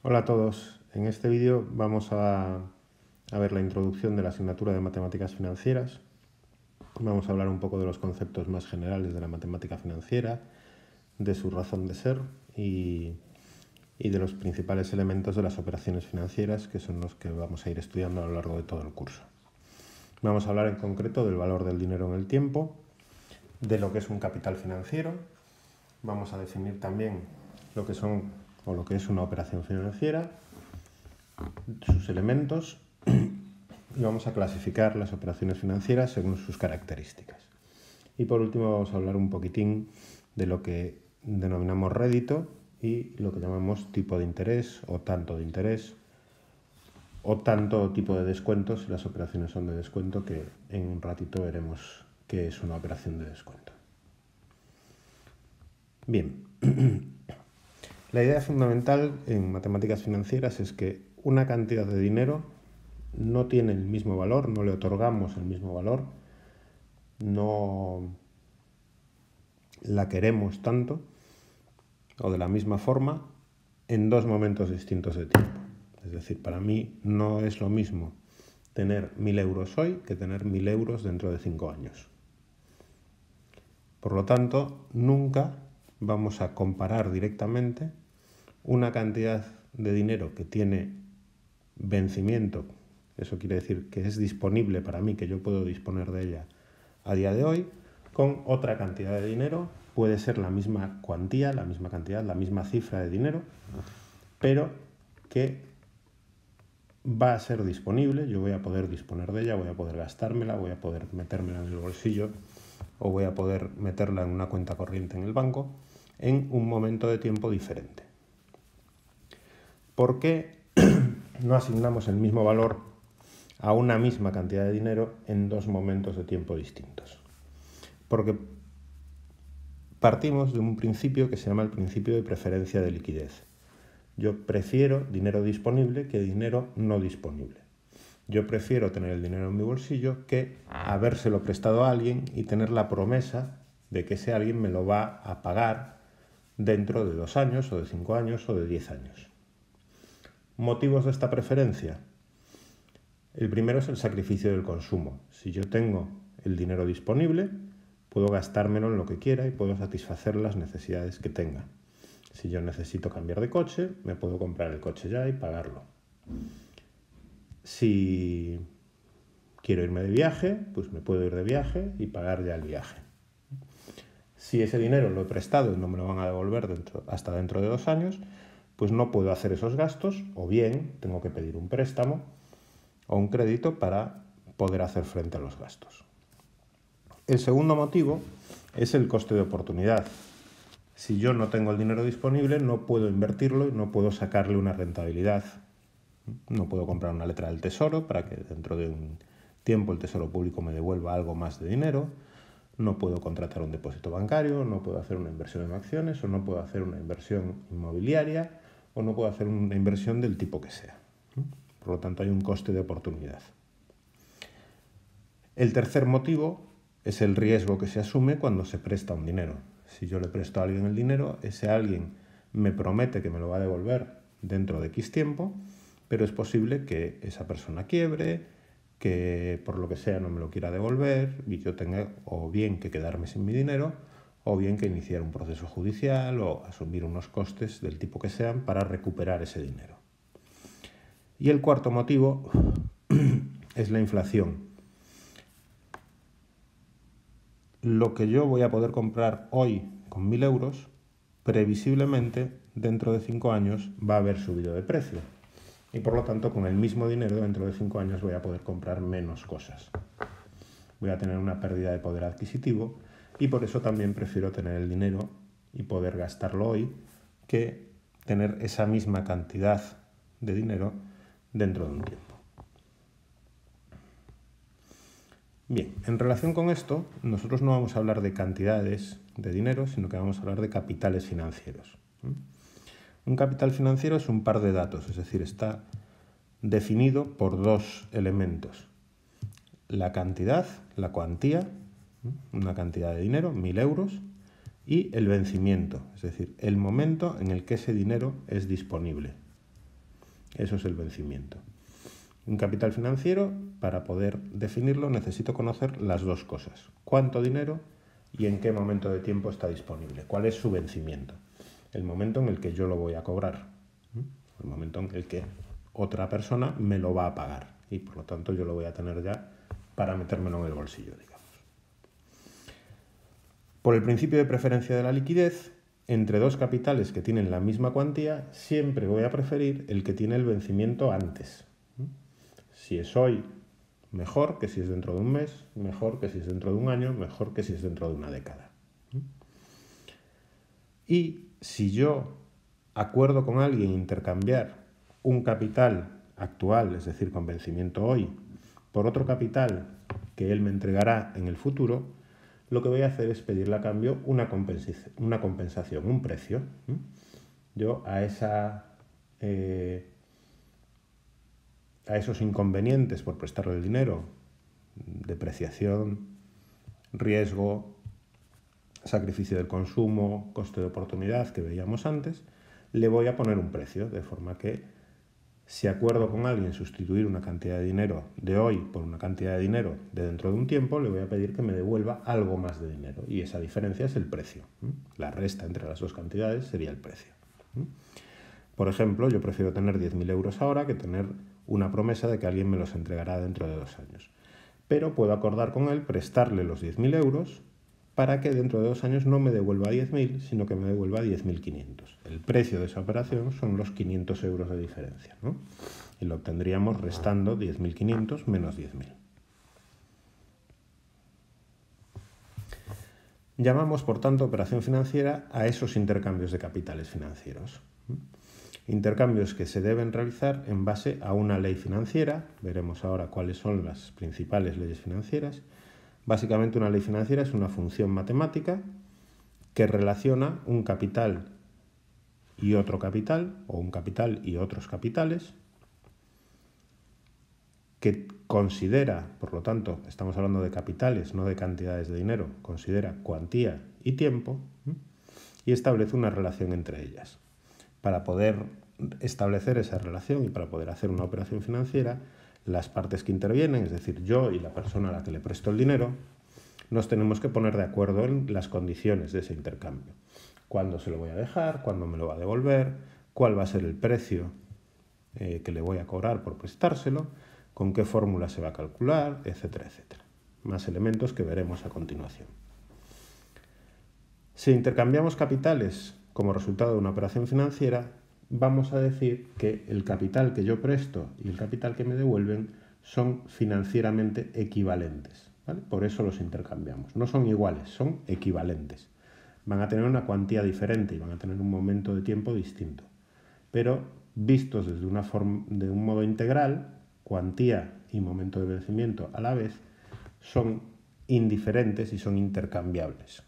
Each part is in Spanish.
Hola a todos, en este vídeo vamos a ver la introducción de la asignatura de Matemáticas Financieras. Vamos a hablar un poco de los conceptos más generales de la matemática financiera, de su razón de ser y de los principales elementos de las operaciones financieras, que son los que vamos a ir estudiando a lo largo de todo el curso. Vamos a hablar en concreto del valor del dinero en el tiempo, de lo que es un capital financiero. Vamos a definir también lo que son o lo que es una operación financiera, sus elementos, y vamos a clasificar las operaciones financieras según sus características. Y por último vamos a hablar un poquitín de lo que denominamos rédito y lo que llamamos tipo de interés o tanto de interés o tanto tipo de descuento si las operaciones son de descuento, que en un ratito veremos qué es una operación de descuento. Bien, la idea fundamental en matemáticas financieras es que una cantidad de dinero no tiene el mismo valor, no le otorgamos el mismo valor, no la queremos tanto o de la misma forma en dos momentos distintos de tiempo. Es decir, para mí no es lo mismo tener 1.000 euros hoy que tener 1.000 euros dentro de 5 años. Por lo tanto, nunca vamos a comparar directamente una cantidad de dinero que tiene vencimiento, eso quiere decir que es disponible para mí, que yo puedo disponer de ella a día de hoy, con otra cantidad de dinero. Puede ser la misma cuantía, la misma cantidad, la misma cifra de dinero, pero que va a ser disponible, yo voy a poder disponer de ella, voy a poder gastármela, voy a poder metérmela en el bolsillo o voy a poder meterla en una cuenta corriente en el banco en un momento de tiempo diferente. ¿Por qué no asignamos el mismo valor a una misma cantidad de dinero en dos momentos de tiempo distintos? Porque partimos de un principio que se llama el principio de preferencia de liquidez. Yo prefiero dinero disponible que dinero no disponible. Yo prefiero tener el dinero en mi bolsillo que habérselo prestado a alguien y tener la promesa de que ese alguien me lo va a pagar dentro de 2 años, o de 5 años, o de 10 años. ¿Motivos de esta preferencia? El primero es el sacrificio del consumo. Si yo tengo el dinero disponible, puedo gastármelo en lo que quiera y puedo satisfacer las necesidades que tenga. Si yo necesito cambiar de coche, me puedo comprar el coche ya y pagarlo. Si quiero irme de viaje, pues me puedo ir de viaje y pagar ya el viaje. Si ese dinero lo he prestado y no me lo van a devolver hasta dentro de 2 años, pues no puedo hacer esos gastos, o bien tengo que pedir un préstamo o un crédito para poder hacer frente a los gastos. El segundo motivo es el coste de oportunidad. Si yo no tengo el dinero disponible, no puedo invertirlo y no puedo sacarle una rentabilidad. No puedo comprar una letra del Tesoro para que dentro de un tiempo el Tesoro Público me devuelva algo más de dinero. No puedo contratar un depósito bancario, no puedo hacer una inversión en acciones, o no puedo hacer una inversión inmobiliaria, o no puedo hacer una inversión del tipo que sea. Por lo tanto, hay un coste de oportunidad. El tercer motivo es el riesgo que se asume cuando se presta un dinero. Si yo le presto a alguien el dinero, ese alguien me promete que me lo va a devolver dentro de X tiempo, pero es posible que esa persona quiebre, que por lo que sea no me lo quiera devolver y yo tenga o bien que quedarme sin mi dinero o bien que iniciar un proceso judicial o asumir unos costes del tipo que sean para recuperar ese dinero. Y el cuarto motivo es la inflación. Lo que yo voy a poder comprar hoy con 1.000 euros, previsiblemente dentro de 5 años va a haber subido de precio. Y por lo tanto, con el mismo dinero dentro de 5 años voy a poder comprar menos cosas. Voy a tener una pérdida de poder adquisitivo y por eso también prefiero tener el dinero y poder gastarlo hoy que tener esa misma cantidad de dinero dentro de un tiempo. Bien, en relación con esto, nosotros no vamos a hablar de cantidades de dinero, sino que vamos a hablar de capitales financieros. Un capital financiero es un par de datos, es decir, está definido por dos elementos. La cantidad, la cuantía, una cantidad de dinero, 1.000 euros, y el vencimiento, es decir, el momento en el que ese dinero es disponible. Eso es el vencimiento. Un capital financiero, para poder definirlo, necesito conocer las dos cosas. ¿Cuánto dinero y en qué momento de tiempo está disponible? ¿Cuál es su vencimiento? El momento en el que yo lo voy a cobrar. El momento en el que otra persona me lo va a pagar. Y por lo tanto yo lo voy a tener ya para metérmelo en el bolsillo, digamos. Por el principio de preferencia de la liquidez, entre dos capitales que tienen la misma cuantía, siempre voy a preferir el que tiene el vencimiento antes. Si es hoy, mejor que si es dentro de un mes, mejor que si es dentro de un año, mejor que si es dentro de una década. Y si yo acuerdo con alguien intercambiar un capital actual, es decir, con vencimiento hoy, por otro capital que él me entregará en el futuro, lo que voy a hacer es pedirle a cambio una compensación, un precio. Yo a esos inconvenientes por prestarle el dinero, depreciación, riesgo, sacrificio del consumo, coste de oportunidad que veíamos antes, le voy a poner un precio, de forma que si acuerdo con alguien sustituir una cantidad de dinero de hoy por una cantidad de dinero de dentro de un tiempo, le voy a pedir que me devuelva algo más de dinero. Y esa diferencia es el precio. La resta entre las dos cantidades sería el precio. Por ejemplo, yo prefiero tener 10.000 euros ahora que tener una promesa de que alguien me los entregará dentro de 2 años. Pero puedo acordar con él prestarle los 10.000 euros para que dentro de 2 años no me devuelva 10.000, sino que me devuelva 10.500. El precio de esa operación son los 500 euros de diferencia, ¿no? Y lo obtendríamos restando 10.500 menos 10.000. Llamamos, por tanto, operación financiera a esos intercambios de capitales financieros. Intercambios que se deben realizar en base a una ley financiera. Veremos ahora cuáles son las principales leyes financieras. Básicamente, una ley financiera es una función matemática que relaciona un capital y otro capital, o un capital y otros capitales, que considera, por lo tanto, estamos hablando de capitales, no de cantidades de dinero, considera cuantía y tiempo, y establece una relación entre ellas. Para poder establecer esa relación y para poder hacer una operación financiera, las partes que intervienen, es decir, yo y la persona a la que le presto el dinero, nos tenemos que poner de acuerdo en las condiciones de ese intercambio. Cuándo se lo voy a dejar, cuándo me lo va a devolver, cuál va a ser el precio que le voy a cobrar por prestárselo, con qué fórmula se va a calcular, etcétera, etcétera. Más elementos que veremos a continuación. Si intercambiamos capitales como resultado de una operación financiera, vamos a decir que el capital que yo presto y el capital que me devuelven son financieramente equivalentes, ¿vale? Por eso los intercambiamos. No son iguales, son equivalentes. Van a tener una cuantía diferente y van a tener un momento de tiempo distinto. Pero vistos desde de un modo integral, cuantía y momento de vencimiento a la vez, son indiferentes y son intercambiables.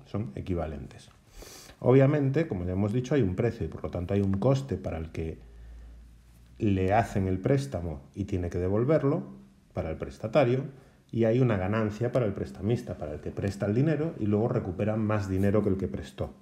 Son equivalentes. Obviamente, como ya hemos dicho, hay un precio y por lo tanto hay un coste para el que le hacen el préstamo y tiene que devolverlo, para el prestatario, y hay una ganancia para el prestamista, para el que presta el dinero y luego recupera más dinero que el que prestó.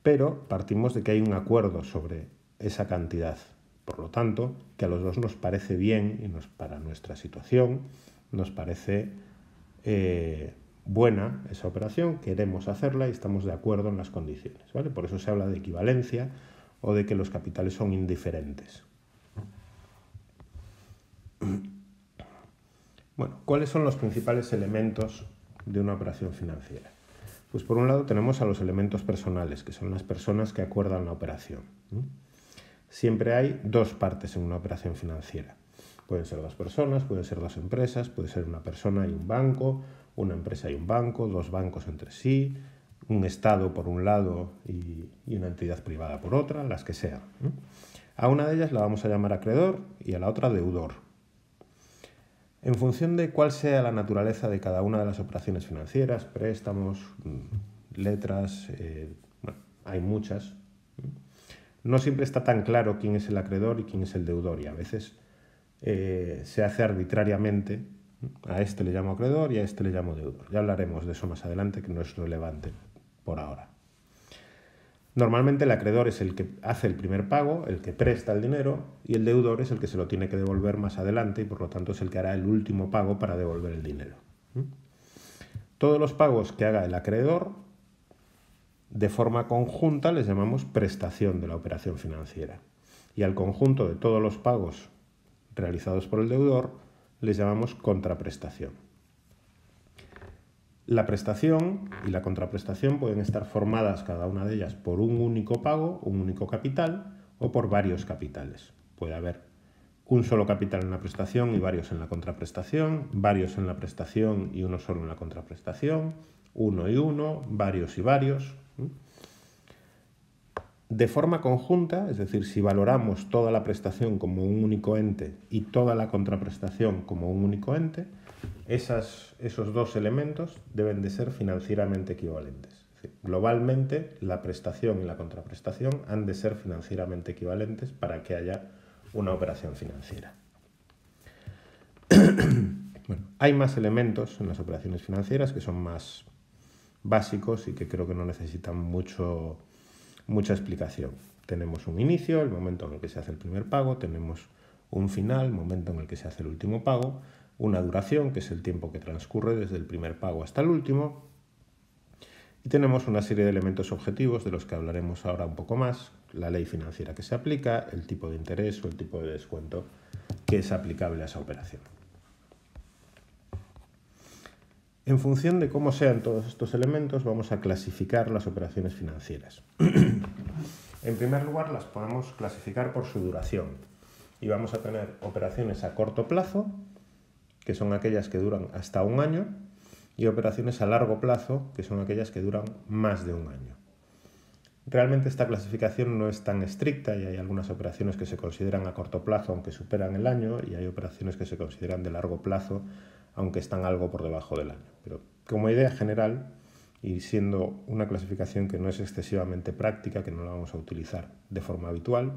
Pero partimos de que hay un acuerdo sobre esa cantidad. Por lo tanto, que a los dos nos parece bien y para nuestra situación nos parece buena esa operación, queremos hacerla y estamos de acuerdo en las condiciones, ¿vale? Por eso se habla de equivalencia o de que los capitales son indiferentes. Bueno, ¿cuáles son los principales elementos de una operación financiera? Pues por un lado tenemos a los elementos personales, que son las personas que acuerdan la operación. Siempre hay dos partes en una operación financiera. Pueden ser dos personas, pueden ser dos empresas, puede ser una persona y un banco, una empresa y un banco, dos bancos entre sí, un Estado por un lado y una entidad privada por otra, las que sean. A una de ellas la vamos a llamar acreedor y a la otra deudor. En función de cuál sea la naturaleza de cada una de las operaciones financieras, préstamos, letras, bueno, hay muchas, no siempre está tan claro quién es el acreedor y quién es el deudor y a veces se hace arbitrariamente. A este le llamo acreedor y a este le llamo deudor. Ya hablaremos de eso más adelante, que no es relevante por ahora. Normalmente el acreedor es el que hace el primer pago, el que presta el dinero, y el deudor es el que se lo tiene que devolver más adelante y por lo tanto es el que hará el último pago para devolver el dinero. Todos los pagos que haga el acreedor de forma conjunta les llamamos prestación de la operación financiera. Y al conjunto de todos los pagos realizados por el deudor les llamamos contraprestación. La prestación y la contraprestación pueden estar formadas cada una de ellas por un único pago, un único capital, o por varios capitales. Puede haber un solo capital en la prestación y varios en la contraprestación, varios en la prestación y uno solo en la contraprestación, uno y uno, varios y varios. De forma conjunta, es decir, si valoramos toda la prestación como un único ente y toda la contraprestación como un único ente, esos dos elementos deben de ser financieramente equivalentes. Es decir, globalmente, la prestación y la contraprestación han de ser financieramente equivalentes para que haya una operación financiera. Bueno, hay más elementos en las operaciones financieras que son más básicos y que creo que no necesitan mucha explicación. Tenemos un inicio, el momento en el que se hace el primer pago, tenemos un final, el momento en el que se hace el último pago, una duración, que es el tiempo que transcurre desde el primer pago hasta el último, y tenemos una serie de elementos objetivos de los que hablaremos ahora un poco más, la ley financiera que se aplica, el tipo de interés o el tipo de descuento que es aplicable a esa operación. En función de cómo sean todos estos elementos, vamos a clasificar las operaciones financieras. En primer lugar, las podemos clasificar por su duración. Y vamos a tener operaciones a corto plazo, que son aquellas que duran hasta un año, y operaciones a largo plazo, que son aquellas que duran más de un año. Realmente esta clasificación no es tan estricta y hay algunas operaciones que se consideran a corto plazo aunque superan el año y hay operaciones que se consideran de largo plazo aunque están algo por debajo del año. Pero como idea general, y siendo una clasificación que no es excesivamente práctica, que no la vamos a utilizar de forma habitual,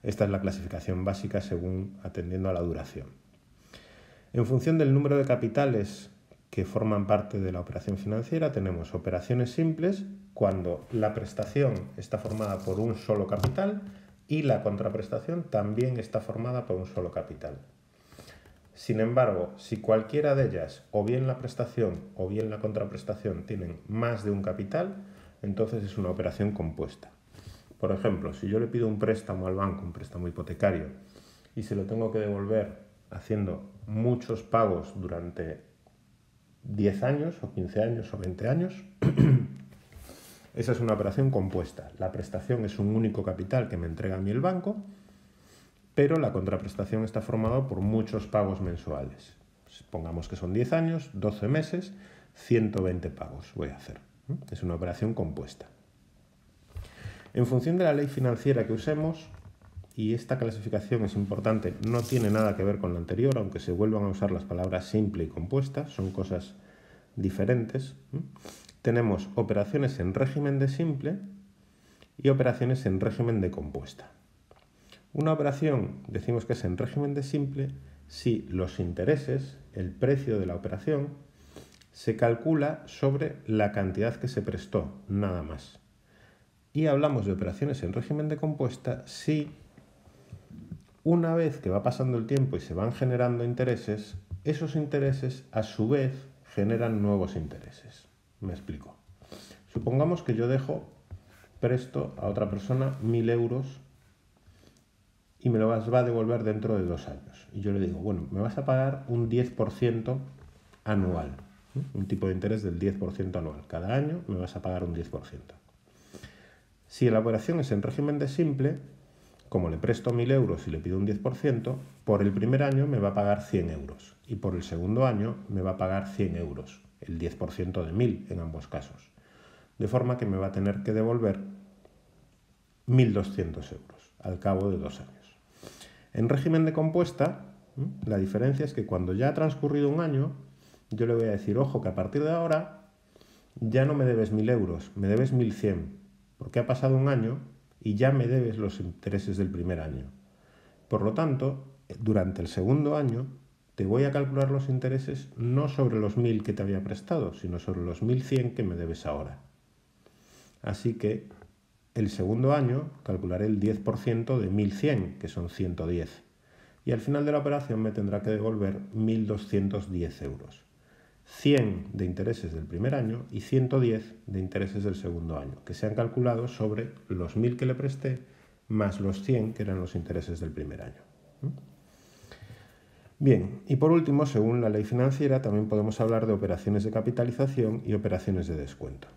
esta es la clasificación básica según atendiendo a la duración. En función del número de capitales que forman parte de la operación financiera, tenemos operaciones simples cuando la prestación está formada por un solo capital y la contraprestación también está formada por un solo capital. Sin embargo, si cualquiera de ellas, o bien la prestación o bien la contraprestación, tienen más de un capital, entonces es una operación compuesta. Por ejemplo, si yo le pido un préstamo al banco, un préstamo hipotecario, y se lo tengo que devolver haciendo muchos pagos durante 10 años, o 15 años, o 20 años, esa es una operación compuesta. La prestación es un único capital que me entrega a mí el banco, pero la contraprestación está formada por muchos pagos mensuales. Pongamos que son 10 años, 12 meses, 120 pagos voy a hacer. Es una operación compuesta. En función de la ley financiera que usemos, y esta clasificación es importante, no tiene nada que ver con la anterior, aunque se vuelvan a usar las palabras simple y compuesta, son cosas diferentes. Tenemos operaciones en régimen de simple y operaciones en régimen de compuesta. Una operación decimos que es en régimen de simple si los intereses, el precio de la operación, se calcula sobre la cantidad que se prestó, nada más. Y hablamos de operaciones en régimen de compuesta si una vez que va pasando el tiempo y se van generando intereses, esos intereses a su vez generan nuevos intereses. Me explico. Supongamos que yo presto a otra persona 1.000 euros y me lo va a devolver dentro de 2 años. Y yo le digo, bueno, me vas a pagar un 10% anual, un tipo de interés del 10% anual. Cada año me vas a pagar un 10%. Si la operación es en régimen de simple, como le presto 1.000 euros y le pido un 10%, por el primer año me va a pagar 100 euros y por el segundo año me va a pagar 100 euros, el 10% de 1.000 en ambos casos. De forma que me va a tener que devolver 1.200 euros al cabo de 2 años. En régimen de compuesta, la diferencia es que cuando ya ha transcurrido un año, yo le voy a decir, ojo, que a partir de ahora ya no me debes 1.000 euros, me debes 1.100, porque ha pasado un año y ya me debes los intereses del primer año. Por lo tanto, durante el segundo año, te voy a calcular los intereses no sobre los 1.000 que te había prestado, sino sobre los 1.100 que me debes ahora. Así que el segundo año calcularé el 10% de 1.100, que son 110. Y al final de la operación me tendrá que devolver 1.210 euros. 100 de intereses del primer año y 110 de intereses del segundo año, que se han calculado sobre los 1.000 que le presté más los 100 que eran los intereses del primer año. Bien, y por último, según la ley financiera, también podemos hablar de operaciones de capitalización y operaciones de descuento.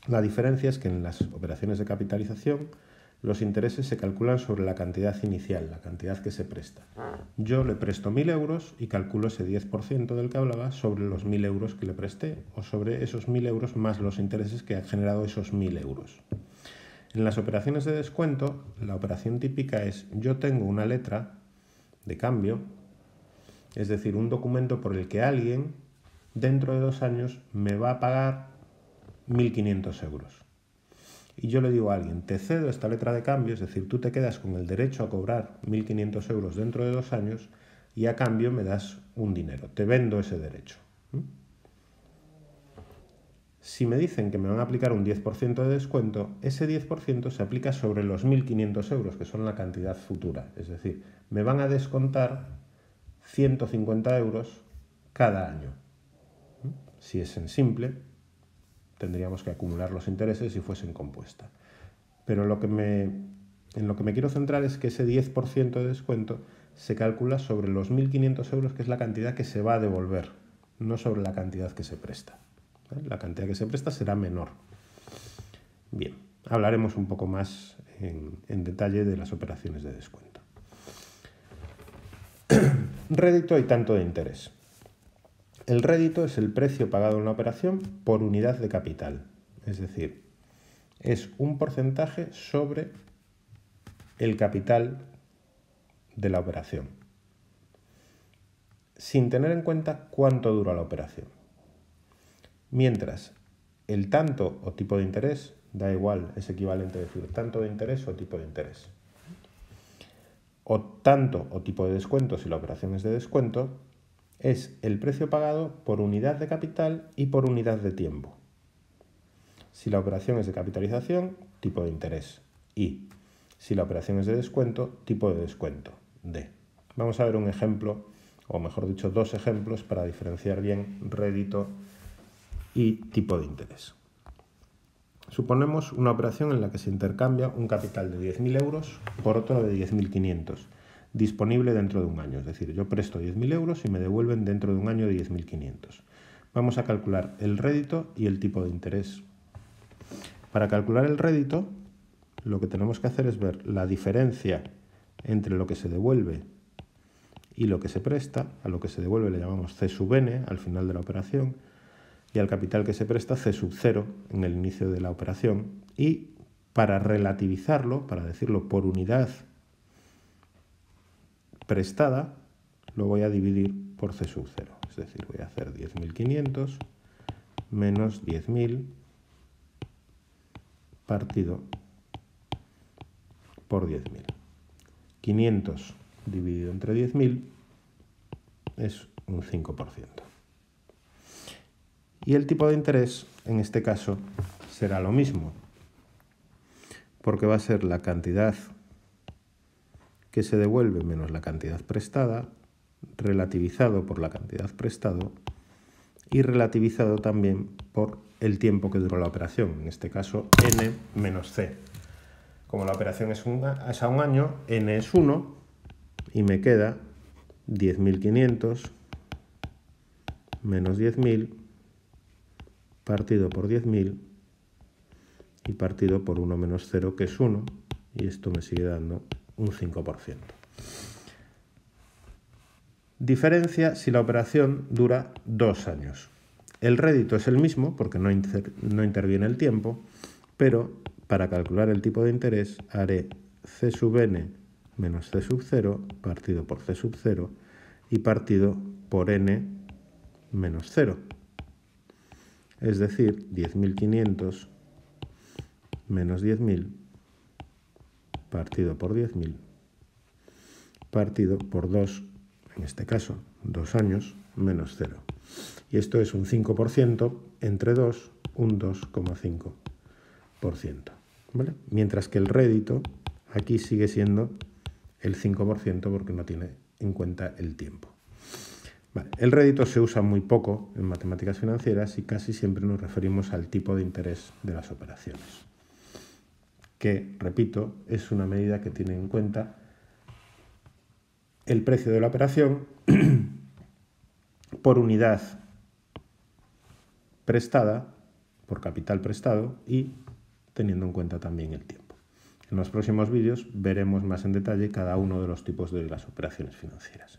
La diferencia es que en las operaciones de capitalización los intereses se calculan sobre la cantidad inicial, la cantidad que se presta. Yo le presto 1.000 euros y calculo ese 10% del que hablaba sobre los 1.000 euros que le presté o sobre esos 1.000 euros más los intereses que han generado esos 1.000 euros. En las operaciones de descuento, la operación típica es: yo tengo una letra de cambio, es decir, un documento por el que alguien dentro de 2 años me va a pagar 1.500 euros. Y yo le digo a alguien: te cedo esta letra de cambio, es decir, tú te quedas con el derecho a cobrar 1.500 euros dentro de 2 años y a cambio me das un dinero, te vendo ese derecho. Si me dicen que me van a aplicar un 10% de descuento, ese 10% se aplica sobre los 1.500 euros, que son la cantidad futura. Es decir, me van a descontar 150 euros cada año. Si es en simple, tendríamos que acumular los intereses si fuesen compuesta. Pero en lo que me quiero centrar es que ese 10% de descuento se calcula sobre los 1.500 euros, que es la cantidad que se va a devolver, no sobre la cantidad que se presta. La cantidad que se presta será menor. Bien, hablaremos un poco más en detalle de las operaciones de descuento. Rédito y tanto de interés. El rédito es el precio pagado en la operación por unidad de capital, es decir, es un porcentaje sobre el capital de la operación, sin tener en cuenta cuánto dura la operación. Mientras el tanto o tipo de interés, da igual, es equivalente a decir tanto de interés o tipo de interés. O tanto o tipo de descuento, si la operación es de descuento, es el precio pagado por unidad de capital y por unidad de tiempo. Si la operación es de capitalización, tipo de interés I. Si la operación es de descuento, tipo de descuento D. Vamos a ver un ejemplo, o mejor dicho, 2 ejemplos para diferenciar bien rédito y tipo de interés. Suponemos una operación en la que se intercambia un capital de 10.000 euros por otro de 10.500, disponible dentro de un año. Es decir, yo presto 10.000 euros y me devuelven dentro de un año 10.500. Vamos a calcular el rédito y el tipo de interés. Para calcular el rédito, lo que tenemos que hacer es ver la diferencia entre lo que se devuelve y lo que se presta. A lo que se devuelve le llamamos C sub n al final de la operación, y al capital que se presta C sub 0 en el inicio de la operación. Y para relativizarlo, para decirlo por unidad prestada, lo voy a dividir por C sub 0. Es decir, voy a hacer 10.500 menos 10.000 partido por 10.000. 500 dividido entre 10.000 es un 5%. Y el tipo de interés, en este caso, será lo mismo, porque va a ser la cantidad que se devuelve menos la cantidad prestada, relativizado por la cantidad prestado y relativizado también por el tiempo que duró la operación, en este caso n menos c. Como la operación es a un año, n es 1 y me queda 10.500 menos 10.000 partido por 10.000 y partido por 1 menos 0, que es 1, y esto me sigue dando un 5%. Diferencia si la operación dura 2 años. El rédito es el mismo porque no interviene el tiempo, pero para calcular el tipo de interés haré C sub n menos C sub 0 partido por C sub 0 y partido por n menos 0. Es decir, 10.500 menos 10.000 partido por 10.000 partido por 2, en este caso 2 años, menos 0. Y esto es un 5% entre 2, un 2,5. ¿vale? Mientras que el rédito aquí sigue siendo el 5% porque no tiene en cuenta el tiempo. Vale. El rédito se usa muy poco en matemáticas financieras y casi siempre nos referimos al tipo de interés de las operaciones, que, repito, es una medida que tiene en cuenta el precio de la operación por unidad prestada, por capital prestado y teniendo en cuenta también el tiempo. En los próximos vídeos veremos más en detalle cada uno de los tipos de las operaciones financieras.